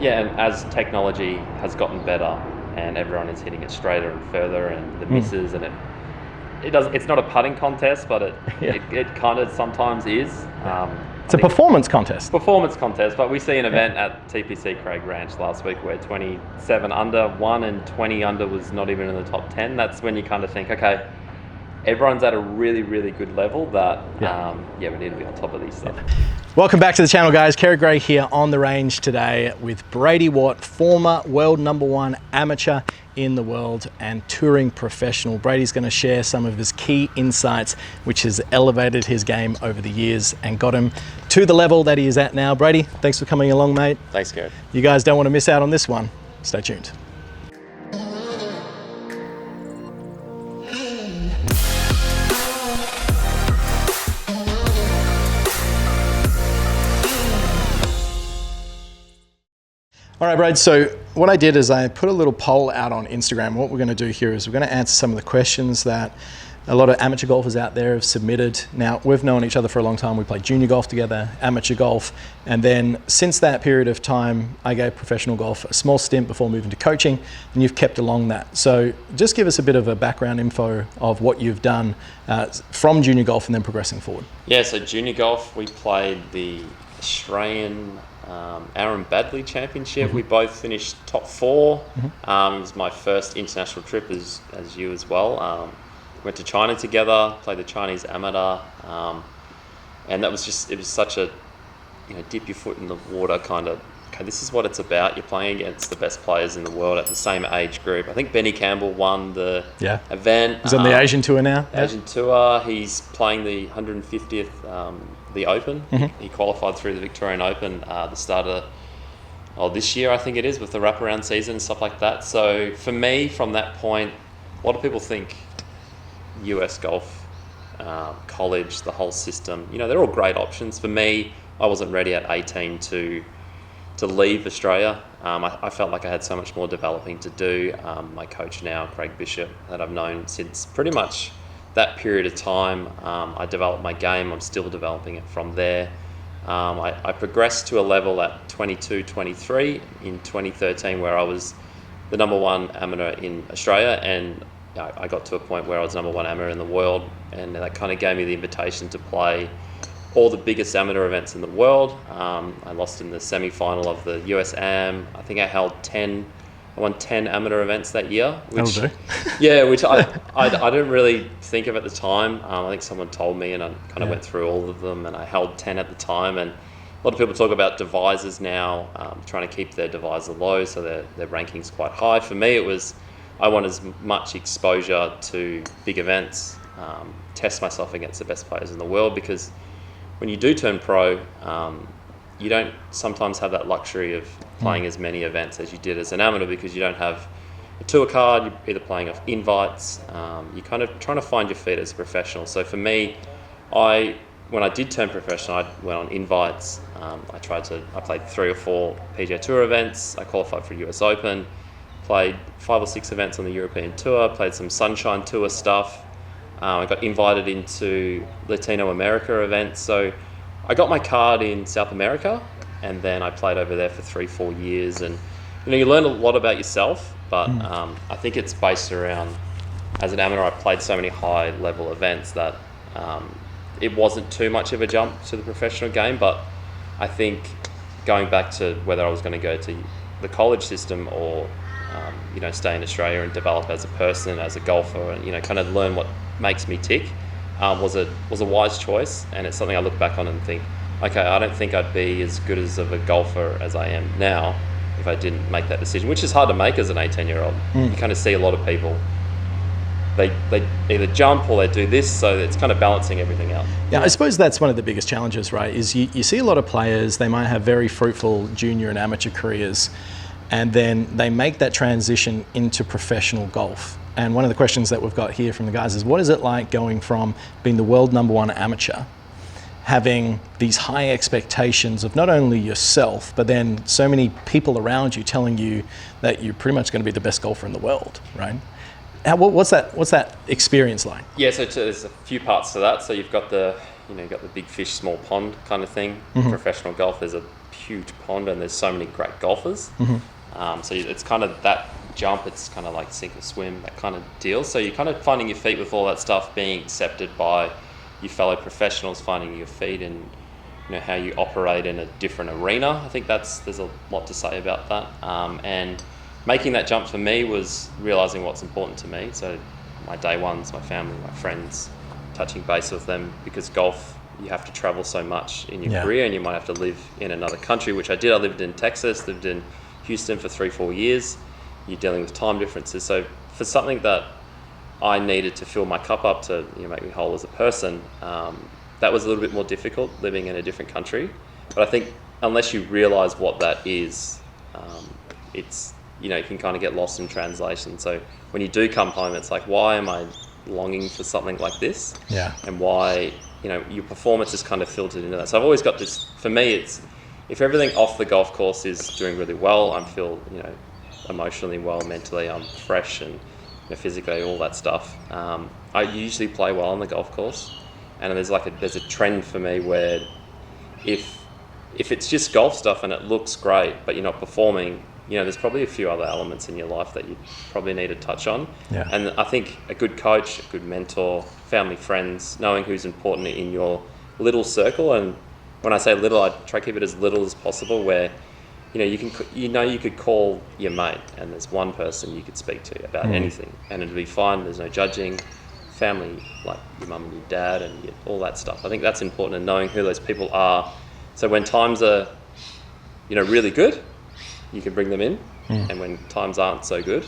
Yeah, and as technology has gotten better and everyone is hitting it straighter and further, and the misses, and it's not a putting contest, but it kind of sometimes is. It's a performance contest. Performance contest, but we see an event at TPC Craig Ranch last week where 27 under won and 20 under was not even in the top 10. That's when you kind of think, okay, everyone's at a really, really good level that, we need to be on top of these stuff. Welcome back to the channel, guys. Kerrod Gray here on the range today with Brady Watt, former world #1 amateur in the world and touring professional. Brady's going to share some of his key insights, which has elevated his game over the years and got him to the level that he is at now. Brady, thanks for coming along, mate. Thanks, Kerrod. You guys don't want to miss out on this one. Stay tuned. All right, Brad, so what I did is I put a little poll out on Instagram. What we're going to do here is we're going to answer some of the questions that a lot of amateur golfers out there have submitted. Now, we've known each other for a long time. We played junior golf together, amateur golf, and then since that period of time, I gave professional golf a small stint before moving to coaching, and you've kept along that. So just give us a bit of a background info of what you've done from junior golf and then progressing forward. Yeah, so junior golf, we played the Australian Aaron Badley Championship. We both finished top 4. It was my first international trip, as you as well. Went to China together, played the Chinese amateur, and that was it was such a, dip your foot in the water kind of, okay, this is what it's about. You're playing against the best players in the world at the same age group. I think Benny Campbell won the event. He's on the Asian Tour now. Asian Tour. He's playing the 150th, the Open. He qualified through the Victorian Open the start of this year, I think it is, with the wraparound season and stuff like that. So for me, from that point, a lot of people think US golf, college, the whole system, they're all great options. For me, I wasn't ready at 18 to leave Australia. I felt like I had so much more developing to do. My coach now, Craig Bishop, that I've known since pretty much that period of time, I developed my game. I'm still developing it from there. I progressed to a level at 22, 23 in 2013 where I was the #1 amateur in Australia, and I got to a point where I was #1 amateur in the world, and that kind of gave me the invitation to play all the biggest amateur events in the world. I lost in the semi-final of the US Am. I think I won 10 amateur events that year. Which I didn't really think of at the time. I think someone told me, and I kind of went through all of them, and I held 10 at the time. And a lot of people talk about devisors now, trying to keep their divisor low so their ranking's quite high. For me, I want as much exposure to big events, test myself against the best players in the world, because when you do turn pro, you don't sometimes have that luxury of playing as many events as you did as an amateur, because you don't have a tour card. You're either playing off invites. You're kind of trying to find your feet as a professional. So for me, when I did turn professional, I went on invites. I played 3 or 4 PGA Tour events. I qualified for US Open, played 5 or 6 events on the European Tour, played some Sunshine Tour stuff. I got invited into Latino America events. So I got my card in South America, and then I played over there for 3-4 years. And you learn a lot about yourself, but I think it's based around, as an amateur, I played so many high level events that it wasn't too much of a jump to the professional game. But I think going back to whether I was going to go to the college system or stay in Australia and develop as a person, as a golfer, and kind of learn what makes me tick, was a wise choice. And it's something I look back on and think, okay, I don't think I'd be as good as of a golfer as I am now if I didn't make that decision, which is hard to make as an 18-year-old. You kind of see a lot of people, they either jump or they do this, so it's kind of balancing everything out. Yeah, I suppose that's one of the biggest challenges, right? Is you see a lot of players, they might have very fruitful junior and amateur careers, and then they make that transition into professional golf. And one of the questions that we've got here from the guys is, what is it like going from being the world #1 amateur, having these high expectations of not only yourself, but then so many people around you telling you that you're pretty much going to be the best golfer in the world, right? What's that experience like? Yeah, so there's a few parts to that. So you've got the big fish, small pond kind of thing. Professional golf, there's a huge pond and there's so many great golfers. So it's kind of that jump, it's kind of like sink or swim, that kind of deal. So you're kind of finding your feet with all that stuff, being accepted by your fellow professionals, finding your feet in how you operate in a different arena. I think there's a lot to say about that. And making that jump for me was realizing what's important to me. So my day ones, my family, my friends, touching base with them, because golf, you have to travel so much in your career, and you might have to live in another country, which I did. I lived in Texas, lived in Houston for 3-4 years. You're dealing with time differences. So for something that I needed to fill my cup up to make me whole as a person, that was a little bit more difficult, living in a different country. But I think unless you realize what that is, it's, you can kind of get lost in translation. So when you do come home, it's like, why am I longing for something like this? Yeah. And why, your performance is kind of filtered into that. So I've always got this, for me, it's, if everything off the golf course is doing really well, I feel, emotionally well, mentally, I'm fresh, and physically, all that stuff. I usually play well on the golf course, and there's a trend for me where if it's just golf stuff and it looks great, but you're not performing, there's probably a few other elements in your life that you probably need to touch on. Yeah. And I think a good coach, a good mentor, family, friends, knowing who's important in your little circle. And when I say little, I try to keep it as little as possible, where you could call your mate and there's one person you could speak to about anything, and it'll be fine. There's no judging. Family, like your mum and your dad and all that stuff. I think that's important, and knowing who those people are. So when times are, really good, you can bring them in, and when times aren't so good,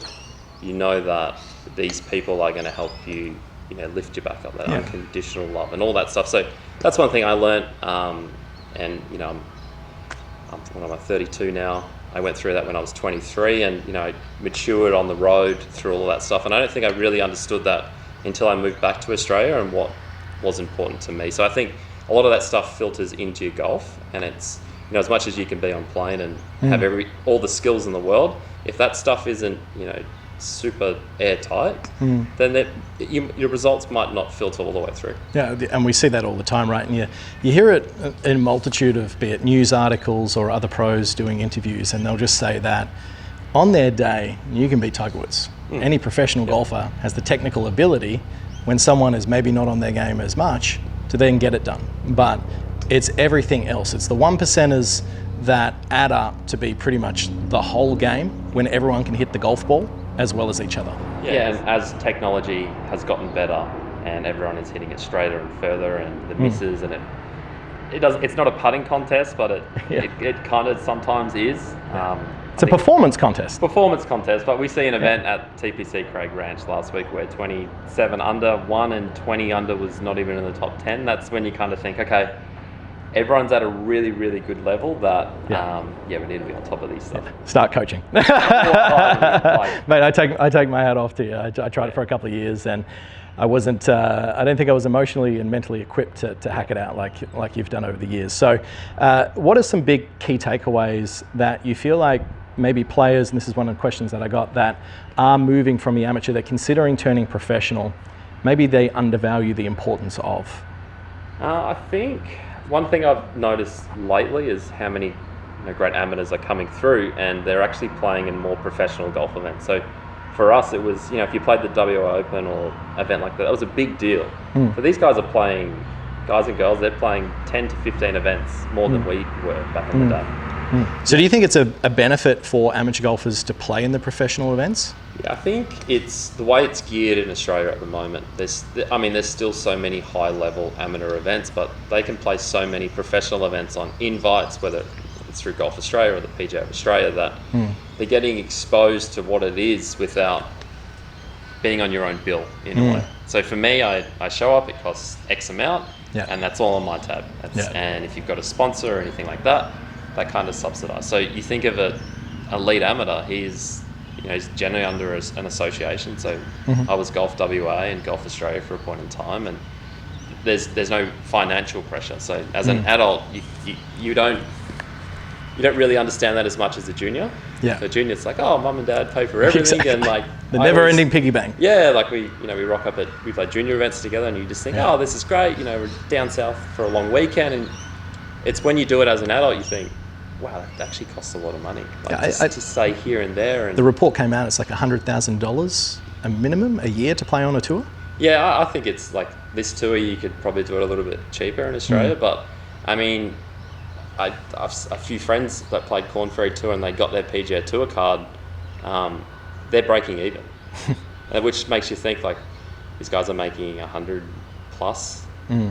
that these people are going to help you, lift you back up. That unconditional love and all that stuff. So that's one thing I learned, and I'm 32 now. I went through that when I was 23, and I matured on the road through all of that stuff. And I don't think I really understood that until I moved back to Australia and what was important to me. So I think a lot of that stuff filters into your golf, and it's, as much as you can be on plane and have all the skills in the world, if that stuff isn't, super airtight, then your results might not filter all the way through. Yeah, and we see that all the time, right? And you hear it in a multitude of, be it news articles or other pros doing interviews, and they'll just say that on their day, you can beat Tiger Woods. Any professional golfer has the technical ability, when someone is maybe not on their game as much, to then get it done. But it's everything else. It's the 1%ers that add up to be pretty much the whole game, when everyone can hit the golf ball as well as each other. Yeah, and as technology has gotten better and everyone is hitting it straighter and further, and the misses, and it's not a putting contest, but it kind of sometimes is. It's a performance contest. But we see an event at TPC Craig Ranch last week where 27 under won and 20 under was not even in the top 10. That's when you kind of think, okay, everyone's at a really, really good level that, we need to be on top of these stuff. Start coaching. Mate, I take my hat off to you. I tried it for a couple of years, and I wasn't, I don't think I was emotionally and mentally equipped to hack it out like you've done over the years. So what are some big key takeaways that you feel like maybe players, and this is one of the questions that I got, that are moving from the amateur, they're considering turning professional, maybe they undervalue the importance of? I think one thing I've noticed lately is how many great amateurs are coming through, and they're actually playing in more professional golf events. So for us, it was, if you played the WA Open or event like that was a big deal. But these guys are playing, guys and girls, they're playing 10 to 15 events more than we were back in the day. So do you think it's a benefit for amateur golfers to play in the professional events? Yeah, I think it's the way it's geared in Australia at the moment. There's still so many high-level amateur events, but they can play so many professional events on invites, whether it's through Golf Australia or the PGA of Australia, that they're getting exposed to what it is without being on your own bill in a way. So for me, I show up, it costs X amount, and that's all on my tab. And if you've got a sponsor or anything like that, that kind of subsidised. So you think of an elite amateur, he's generally under an association. So I was Golf WA and Golf Australia for a point in time, and there's no financial pressure. So as an adult, you don't really understand that as much as a junior. Yeah. So junior, it's like, oh, mum and dad pay for everything, Exactly. and like the never-ending piggy bank. Yeah, like we rock up we play junior events together, and you just think, oh, this is great. We're down south for a long weekend, and it's when you do it as an adult, you think, wow, that actually costs a lot of money. Like Yeah, just to say here and there. And the report came out, it's like $100,000 a minimum a year to play on a tour. yeah, I think it's like this tour, you could probably do it a little bit cheaper in Australia. But I mean, I've a few friends that played Corn Ferry Tour and they got their PGA Tour card. They're breaking even, which makes you think like these guys are making 100 plus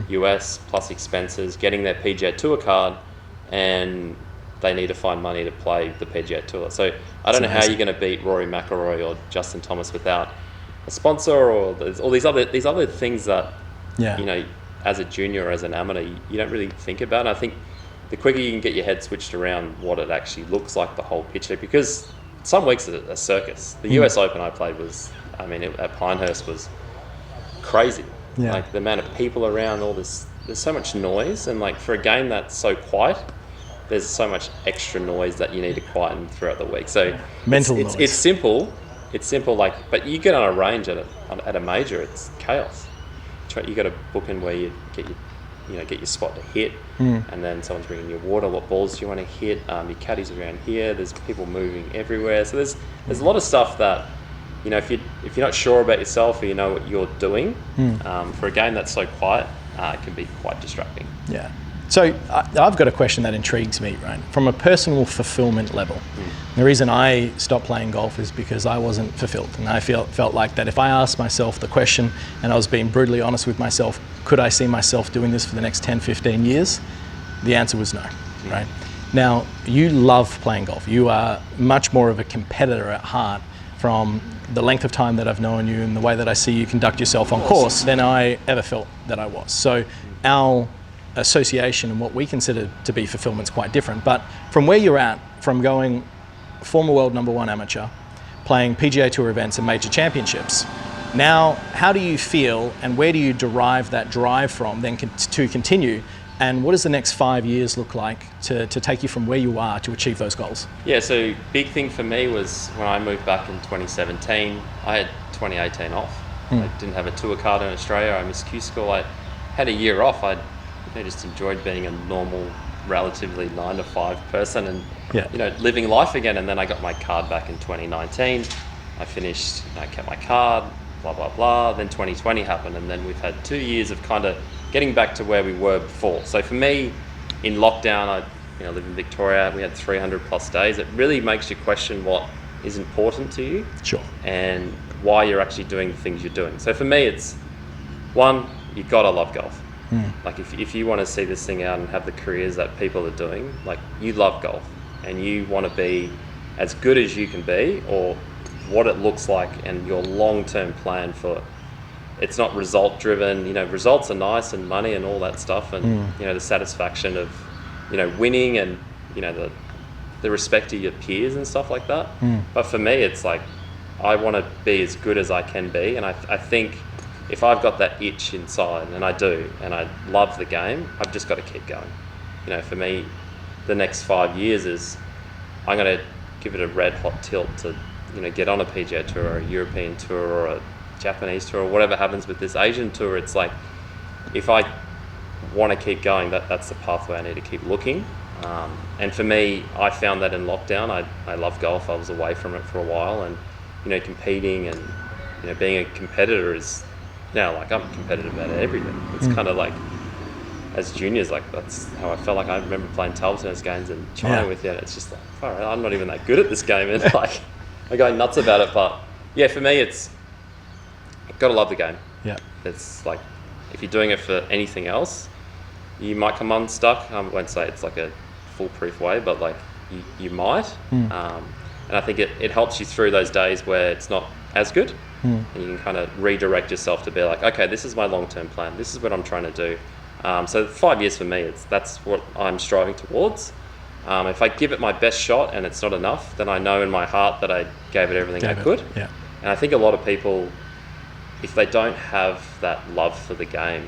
US plus expenses, getting their PGA Tour card, and they need to find money to play the PGA Tour. So I don't know how you're going to beat Rory McIlroy or Justin Thomas without a sponsor or all these other things that you know, as a junior or as an amateur, you don't really think about. And I think the quicker you can get your head switched around what it actually looks like, the whole picture, because some weeks are a circus. The US Open I played was, I mean, at Pinehurst was crazy. Yeah. Like the amount of people around, all this, there's so much noise, and like for a game that's so quiet, there's so much extra noise that you need to quieten throughout the week. So Mental noise. It's simple, like, but you get on a range at a major, it's chaos. You got to book in where you get your spot to hit, and then someone's bringing you water. What balls do you want to hit? Your caddies around here. There's people moving everywhere. So there's a lot of stuff that, you know, if you're not sure about yourself or you know what you're doing, for a game that's so quiet, it can be quite distracting. Yeah. So I've got a question that intrigues me, right? From a personal fulfillment level, the reason I stopped playing golf is because I wasn't fulfilled, and I felt like that if I asked myself the question, and I was being brutally honest with myself, could I see myself doing this for the next 10, 15 years? The answer was no, right? Now, you love playing golf. You are much more of a competitor at heart from the length of time that I've known you and the way that I see you conduct yourself on course than I ever felt that I was. So our association and what we consider to be fulfillment is quite different. But from where you're at, from going former world #1 amateur, playing PGA Tour events and major championships, now how do you feel and where do you derive that drive from then to continue? And what does the next 5 years look like to take you from where you are to achieve those goals? Yeah, so big thing for me was when I moved back in 2017, I had 2018 off. I didn't have a tour card in Australia. I missed Q School. I had a year off. I just enjoyed being a normal, relatively 9-to-5 person and living life again. And then I got my card back in 2019. I kept my card, blah, blah, blah. Then 2020 happened, and then we've had 2 years of kind of getting back to where we were before. So for me, in lockdown, I live in Victoria, we had 300 plus days. It really makes you question what is important to you. Sure. And why you're actually doing the things you're doing. So for me, it's one, you've got to love golf. Like if you want to see this thing out and have the careers that people are doing, like you love golf and you want to be as good as you can be, or what it looks like and your long-term plan for it. It's not result driven, results are nice and money and all that stuff, and the satisfaction of winning and the respect of your peers and stuff like that. But for me, it's like I want to be as good as I can be, and I think if I've got that itch inside, and I do, and I love the game, I've just got to keep going. For me, the next 5 years is I'm going to give it a red hot tilt to get on a PGA Tour or a European Tour or a Japanese Tour or whatever happens with this Asian Tour. It's like if I want to keep going, that's the pathway I need to keep looking. And for me, I found that in lockdown. I love golf. I was away from it for a while, and competing and being a competitor is now like I'm competitive at everything. It's kind of like as juniors, like that's how I felt. Like I remember playing table tennis games in China with you, and it's just like, all right, I'm not even that good at this game, and like I'm going nuts about it. But yeah, for me, it's got to love the game. Yeah, it's like if you're doing it for anything else, you might come unstuck. I won't say it's like a foolproof way, but like you might. And I think it helps you through those days where it's not as good, and you can kind of redirect yourself to be like, okay, this is my long-term plan. This is what I'm trying to do. So 5 years for me, that's what I'm striving towards. If I give it my best shot and it's not enough, then I know in my heart that I gave it everything I could. Yeah. And I think a lot of people, if they don't have that love for the game,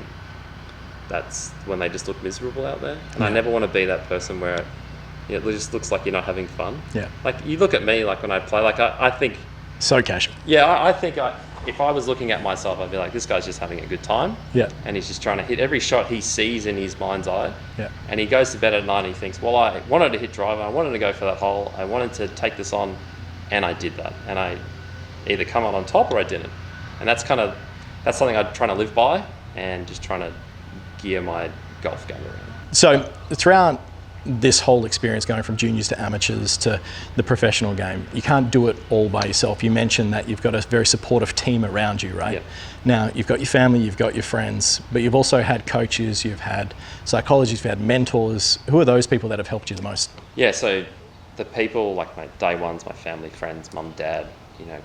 that's when they just look miserable out there. And I never want to be that person where it just looks like you're not having fun. Yeah. Like you look at me, like when I play, like I think... So casual. Yeah, I think if I was looking at myself, I'd be like, this guy's just having a good time. Yeah. And he's just trying to hit every shot he sees in his mind's eye. Yeah. And he goes to bed at night and he thinks, well, I wanted to hit driver, I wanted to go for that hole, I wanted to take this on, and I did that. And I either come out on top or I didn't. And that's something I'm trying to live by and just trying to gear my golf game around. So throughout this whole experience going from juniors to amateurs to the professional game, you can't do it all by yourself. You mentioned that you've got a very supportive team around you, right? Yep. Now, you've got your family, you've got your friends, but you've also had coaches, you've had psychologists, you've had mentors. Who are those people that have helped you the most? Yeah, so the people, like my day ones, my family, friends, mum, dad,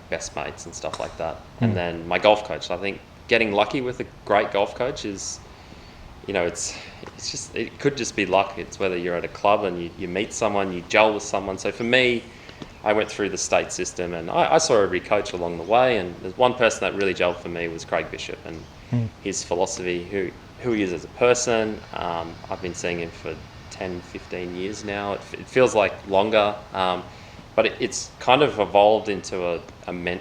best mates and stuff like that. And then my golf coach. I think getting lucky with a great golf coach is, it could just be luck. It's whether you're at a club and you meet someone, you gel with someone. So for me, I went through the state system and I saw every coach along the way. And there's one person that really gelled for me was Craig Bishop and his philosophy, who he is as a person. I've been seeing him for 10, 15 years now. It feels like longer. But it's kind of evolved into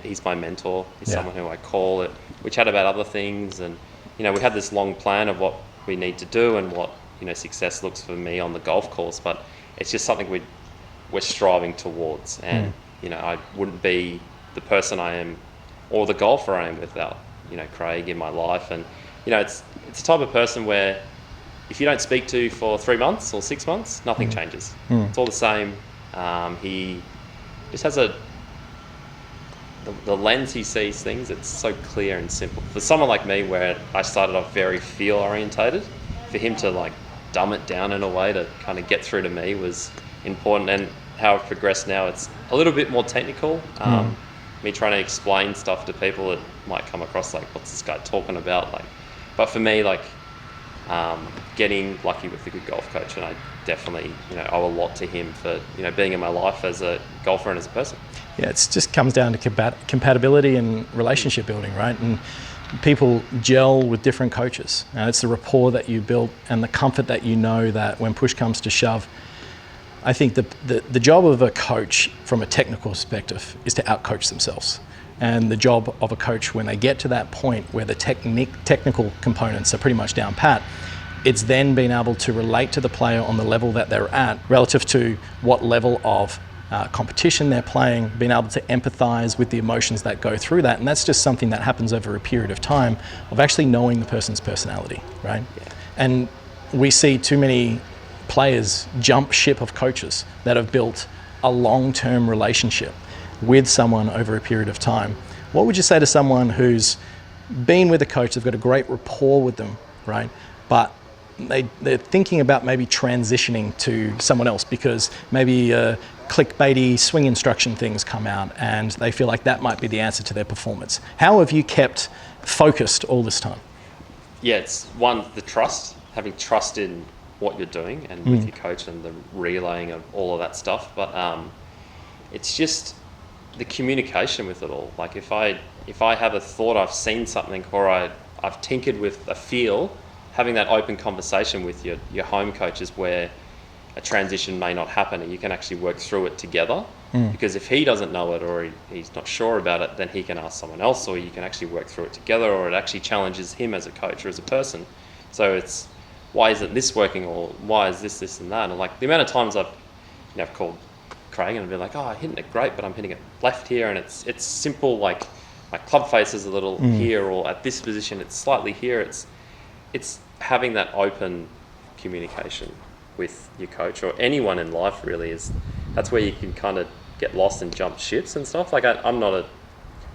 he's my mentor. He's someone who I call it. We chat about other things and, we had this long plan of what we need to do and what success looks for me on the golf course, but it's just something we're striving towards. And I wouldn't be the person I am or the golfer I am without Craig in my life. And it's the type of person where if you don't speak to for 3 months or 6 months, nothing changes. It's all the same. He just has the lens he sees things, it's so clear and simple. For someone like me, where I started off very feel orientated, for him to dumb it down in a way to kind of get through to me was important. And how I've progressed now, it's a little bit more technical. Me trying to explain stuff to people, it might come across like, what's this guy talking about? But for me, getting lucky with a good golf coach, and I definitely owe a lot to him for being in my life as a golfer and as a person. Yeah, it just comes down to compatibility and relationship building, right? And people gel with different coaches. And it's the rapport that you build and the comfort that that when push comes to shove. I think the job of a coach from a technical perspective is to outcoach themselves. And the job of a coach when they get to that point where the technical components are pretty much down pat, it's then being able to relate to the player on the level that they're at relative to what level of competition they're playing, being able to empathize with the emotions that go through that. And that's just something that happens over a period of time of actually knowing the person's personality, right? Yeah. And we see too many players jump ship of coaches that have built a long-term relationship with someone over a period of time. What would you say to someone who's been with a coach, they've got a great rapport with them, right? But they're thinking about maybe transitioning to someone else because maybe clickbaity swing instruction things come out and they feel like that might be the answer to their performance. How have you kept focused all this time? Yeah, it's one, the trust, having trust in what you're doing and with your coach and the relaying of all of that stuff. But it's just the communication with it all. Like if I have a thought, I've seen something, or I've tinkered with a feel, having that open conversation with your home coaches where a transition may not happen and you can actually work through it together. Because if he doesn't know it or he's not sure about it, then he can ask someone else, or you can actually work through it together, or it actually challenges him as a coach or as a person. So it's, why isn't this working, or why is this and that? And like the amount of times I've called Craig and I've been like, oh, I'm hitting it great, but I'm hitting it left here, and it's simple, like my club face is a little here, or at this position it's slightly here. It's having that open communication with your coach or anyone in life really that's where you can kind of get lost and jump ships and stuff. Like I'm not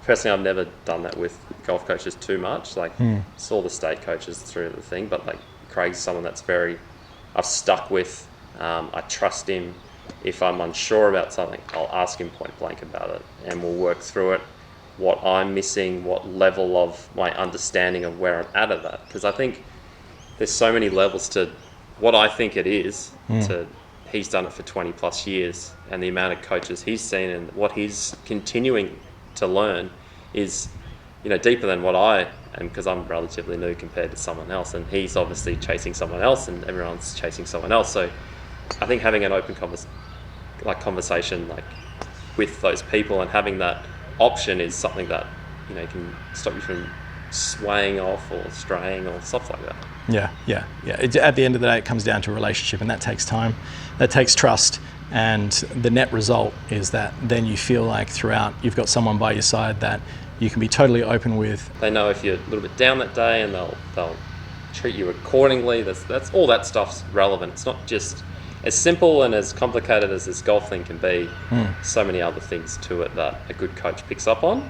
personally, I've never done that with golf coaches too much. Like saw the state coaches through the thing, but like Craig's someone that's I've stuck with. I trust him. If I'm unsure about something, I'll ask him point blank about it and we'll work through it. What I'm missing, what level of my understanding of where I'm at that. Because I think there's so many levels to what I think it is to he's done it for 20 plus years, and the amount of coaches he's seen and what he's continuing to learn is, deeper than what I am, because I'm relatively new compared to someone else, and he's obviously chasing someone else and everyone's chasing someone else. So I think having an open conversation with those people and having that option is something that it can stop you from swaying off or straying or stuff like that. Yeah. At the end of the day, it comes down to a relationship, and that takes time, that takes trust, and the net result is that then you feel like throughout you've got someone by your side that you can be totally open with. They know if you're a little bit down that day, and they'll treat you accordingly. That's all that stuff's relevant. It's not just as simple and as complicated as this golf thing can be. So many other things to it that a good coach picks up on,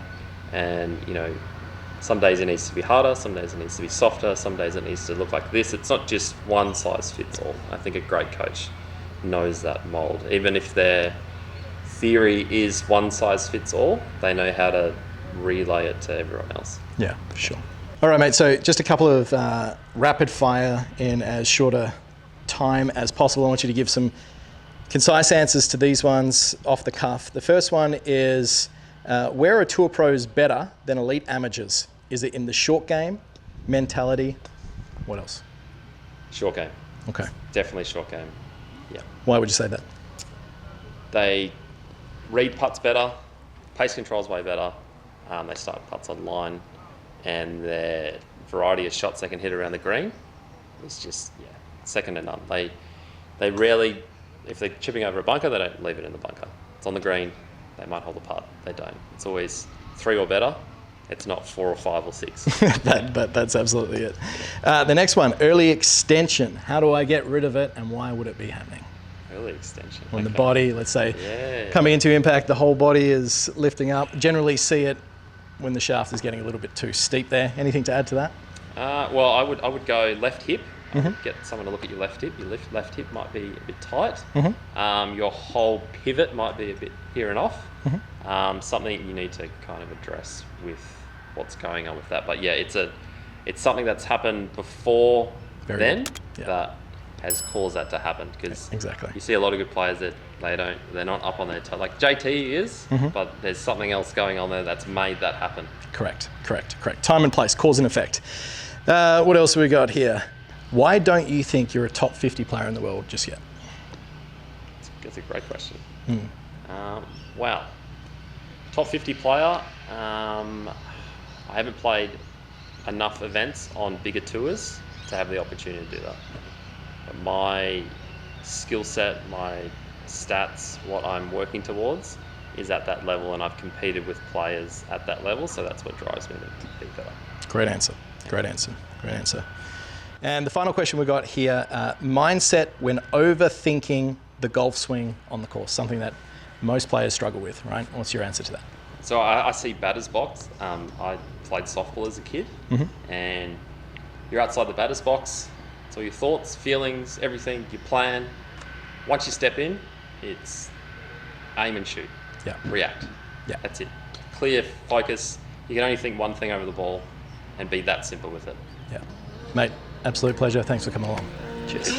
and some days it needs to be harder, some days it needs to be softer, some days it needs to look like this. It's not just one size fits all. I think a great coach knows that mold. Even if their theory is one size fits all, they know how to relay it to everyone else. Yeah, for sure. All right, mate, so just a couple of rapid fire in as short a time as possible. I want you to give some concise answers to these ones off the cuff. The first one is, where are tour pros better than elite amateurs? Is it in the short game, mentality? What else? Short game. Okay. Definitely short game. Yeah. Why would you say that? They read putts better, pace control's way better. They start putts on line, and their variety of shots they can hit around the green is just second to none. They rarely, if they're chipping over a bunker, they don't leave it in the bunker. It's on the green. They might hold the putt. They don't. It's always 3 or better. It's not 4 or 5 or 6. That's absolutely it. The next one, early extension. How do I get rid of it, and why would it be happening? Early extension. When the body, let's say, coming into impact, the whole body is lifting up. Generally see it when the shaft is getting a little bit too steep there. Anything to add to that? Well, I would go left hip. Get someone to look at your left hip. Your left hip might be a bit tight. Your whole pivot might be a bit here and off. Something you need to kind of address with what's going on with that. But yeah, it's something that's happened before that has caused that to happen, because exactly. You see a lot of good players that they're not up on their toe. Like JT is, but there's something else going on there that's made that happen. Correct. Time and place, cause and effect. What else have we got here? Why don't you think you're a top 50 player in the world just yet? That's a great question. Wow. Top 50 player. I haven't played enough events on bigger tours to have the opportunity to do that. But my skill set, my stats, what I'm working towards is at that level, and I've competed with players at that level, so that's what drives me to be better. Great answer. And the final question we got here, mindset when overthinking the golf swing on the course, something that most players struggle with, right? What's your answer to that? So I see batter's box. I played softball as a kid, and you're outside the batter's box. It's all your thoughts, feelings, everything, your plan. Once you step in, it's aim and shoot. Yeah. React. Yeah. That's it. Clear focus. You can only think one thing over the ball and be that simple with it. Yeah. Mate, absolute pleasure. Thanks for coming along. Cheers.